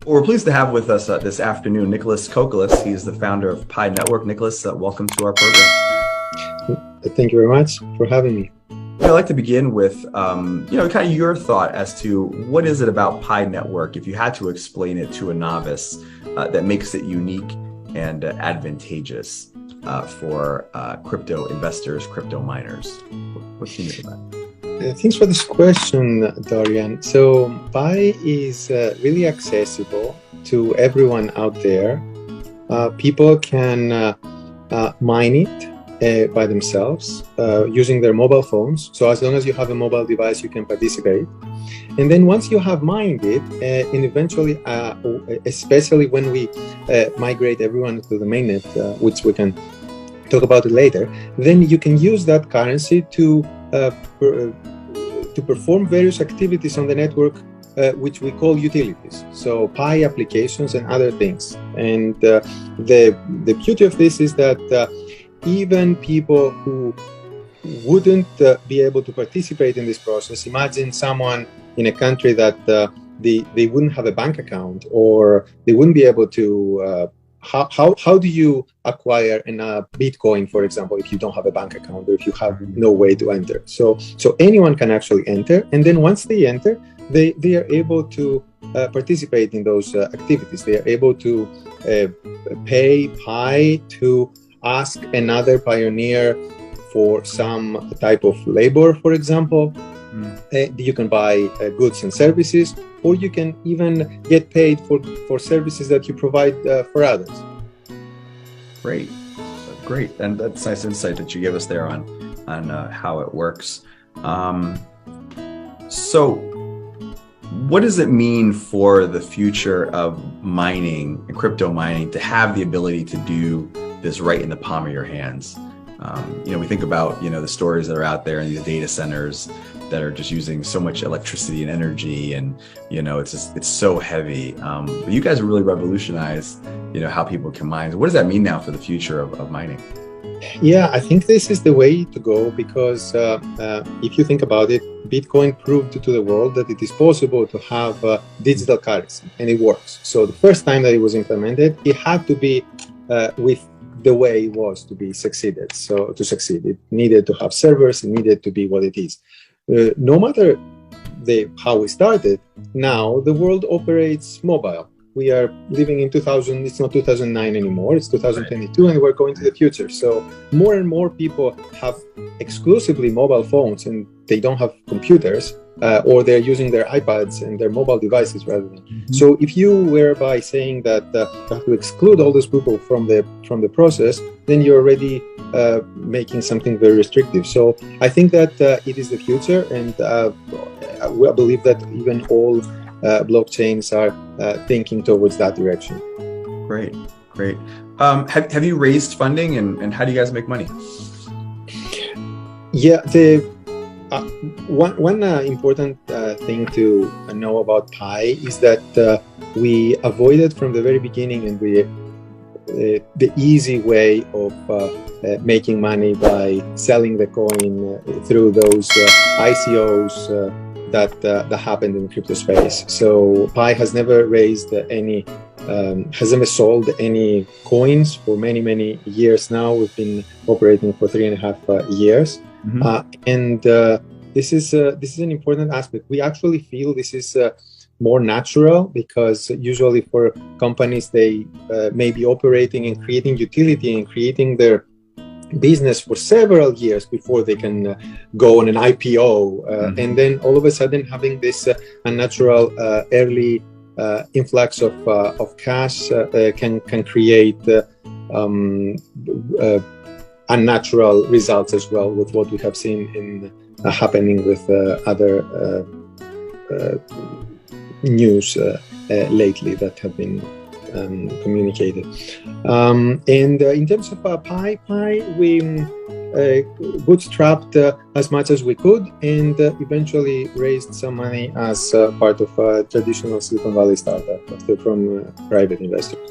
Well, we're pleased to have with us this afternoon Nicholas Kokolas. He's the founder of Pi Network. Nicholas, welcome to our program. Thank you very much for having me. I'd like to begin with, kind of your thought as to what is it about Pi Network, if you had to explain it to a novice, that makes it unique and advantageous for crypto investors, crypto miners. What can you think about that? Thanks for this question, Dorian. So Pi is really accessible to everyone out there. People can mine it by themselves using their mobile phones. So as long as you have a mobile device, you can participate. And then once you have mined it, and eventually, especially when we migrate everyone to the mainnet, which we can talk about it later, then you can use that currency to perform various activities on the network, which we call utilities. So Pi applications and other things. And the beauty of this is that even people who wouldn't be able to participate in this process, imagine someone in a country that they wouldn't have a bank account, or they wouldn't be able to how do you acquire a Bitcoin, for example, if you don't have a bank account or if you have no way to enter? So anyone can actually enter, and then once they enter, they are able to participate in those activities. They are able to pay Pi to ask another pioneer for some type of labor, for example. You can buy goods and services, or you can even get paid for services that you provide for others. Great, and that's nice insight that you give us there on how it works. So, what does it mean for the future of mining and crypto mining to have the ability to do this right in the palm of your hands? We think about the stories that are out there in these data centers that are just using so much electricity and energy, and it's so heavy. But you guys really revolutionized how people can mine. What does that mean now for the future of mining? Yeah, I think this is the way to go, because if you think about it, Bitcoin proved to the world that it is possible to have digital currency, and it works. So the first time that it was implemented, it had to be with the way it was to be succeeded. So to succeed, it needed to have servers, it needed to be what it is. No matter how we started, now the world operates mobile. We are living in 2000, it's not 2009 anymore, it's 2022, and we're going to the future. So more and more people have exclusively mobile phones, and they don't have computers, or they're using their iPads and their mobile devices rather than. So if you were by saying that you have to exclude all those people from the process, then you're already making something very restrictive. So I think that it is the future, and I believe that even all blockchains are thinking towards that direction. Great. Have you raised funding, and how do you guys make money? Yeah, one important thing to know about Pi is that we avoided from the very beginning, and the easy way of making money by selling the coin through those ICOs that happened in the crypto space. So Pi has never raised has never sold any coins for many years now. We've been operating for 3.5 years. And this is an important aspect. We actually feel this is more natural, because usually for companies, they may be operating and creating utility and creating their business for several years before they can go on an IPO, and then all of a sudden having this unnatural early influx of cash can create unnatural results as well, with what we have seen in happening with other news lately that have been communicated. And in terms of Pi, we bootstrapped as much as we could, and eventually raised some money as part of a traditional Silicon Valley startup from private investors.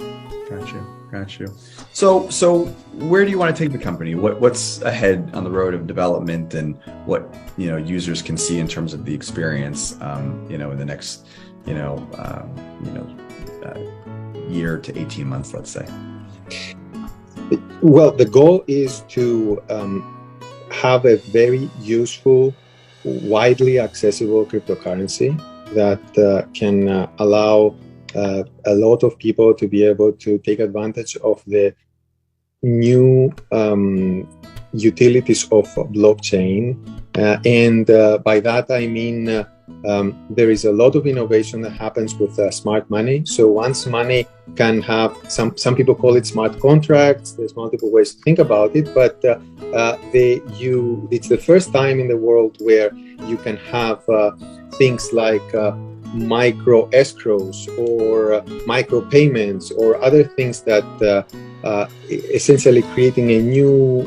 Got you. So where do you want to take the company? What's ahead on the road of development, and what users can see in terms of the experience in the next year to 18 months, let's say? Well, the goal is to have a very useful, widely accessible cryptocurrency that can allow a lot of people to be able to take advantage of the new utilities of blockchain. And by that, I mean there is a lot of innovation that happens with smart money. So once money can have, some people call it smart contracts. There's multiple ways to think about it, but it's the first time in the world where you can have things like micro escrows or micro payments or other things that essentially creating a new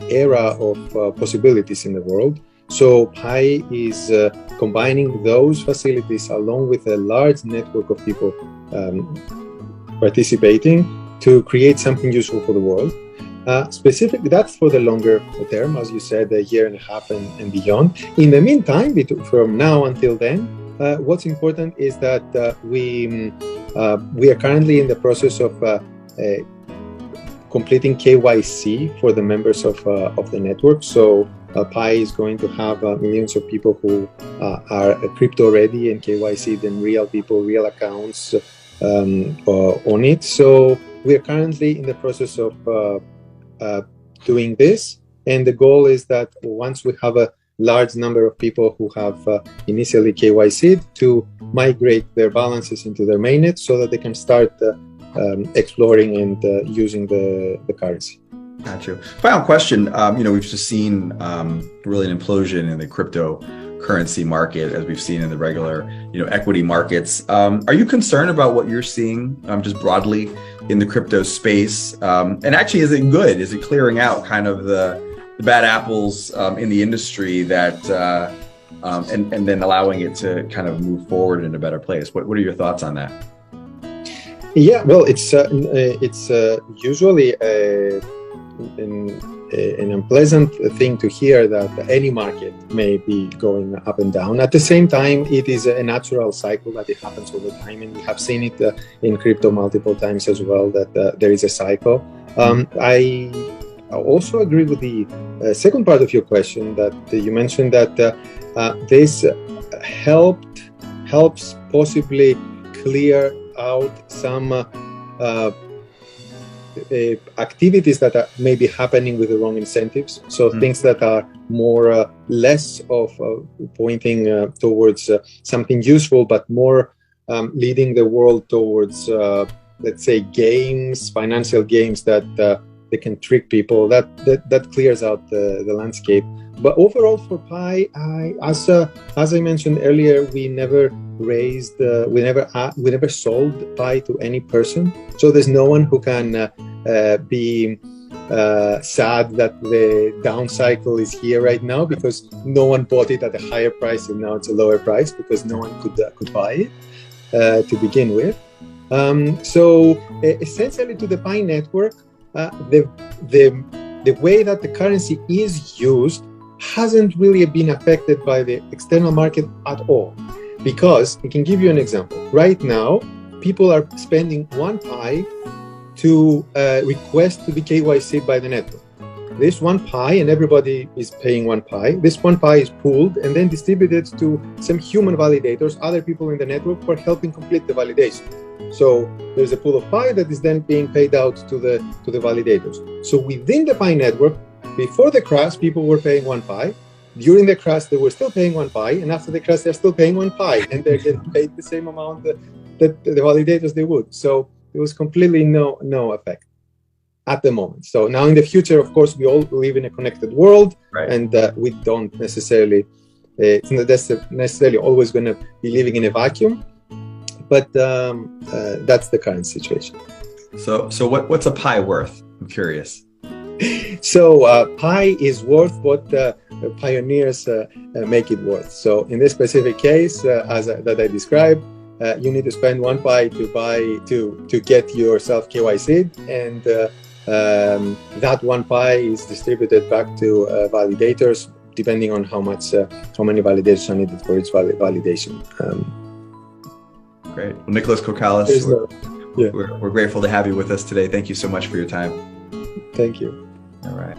era of possibilities in the world. So Pi is combining those facilities along with a large network of people participating to create something useful for the world. Specifically, that's for the longer term, as you said, a year and a half and beyond. In the meantime, from now until then, what's important is that we are currently in the process of completing KYC for the members of the network. So Pi is going to have millions of people who are crypto ready and KYC, and real people, real accounts on it. So we are currently in the process of doing this, and the goal is that once we have a large number of people who have initially KYC'd, to migrate their balances into their mainnet so that they can start exploring and using the currency. Gotcha. Final question. We've just seen really an implosion in the cryptocurrency market, as we've seen in the regular, equity markets. Are you concerned about what you're seeing just broadly in the crypto space? And actually, is it good? Is it clearing out kind of the bad apples in the industry that and then allowing it to kind of move forward in a better place? What are your thoughts on that? Yeah, well, it's usually an unpleasant thing to hear that any market may be going up and down. At the same time, it is a natural cycle that it happens over time, and we have seen it in crypto multiple times as well, that there is a cycle. I also agree with the second part of your question, that you mentioned that this helps possibly clear out some activities that are maybe happening with the wrong incentives. So things that are more less of pointing towards something useful, but more leading the world towards, let's say, games, financial games that they can trick people. That clears out the landscape. But overall, for Pi, as I mentioned earlier, we never sold Pi to any person. So there's no one who can be sad that the down cycle is here right now, because no one bought it at a higher price and now it's a lower price because no one could buy it to begin with. So essentially, to the Pi network, the way that the currency is used hasn't really been affected by the external market at all. Because I can give you an example. Right now, people are spending 1 Pi to request to be KYC'd by the network. This 1 Pi, and everybody is paying 1 Pi. This 1 Pi is pooled and then distributed to some human validators, other people in the network who are helping complete the validation. So there's a pool of Pi that is then being paid out to the validators. So within the Pi network, before the crash, people were paying 1 Pi. During the crash, they were still paying 1 Pi, and after the crash, they're still paying 1 Pi, and they're getting paid the same amount that the validators they would. So there was completely no effect at the moment. So now in the future, of course, we all live in a connected world, right? And we don't necessarily, it's not necessarily always going to be living in a vacuum, but that's the current situation. So what's a Pi worth? I'm curious. So Pi is worth what pioneers make it worth. So in this specific case, that I described, you need to spend 1 Pi to get yourself KYC'd, and that 1 Pi is distributed back to validators, depending on how many validators are needed for each validation. Great. Well, Nicholas Kokalis, we're grateful to have you with us today. Thank you so much for your time. Thank you. All right.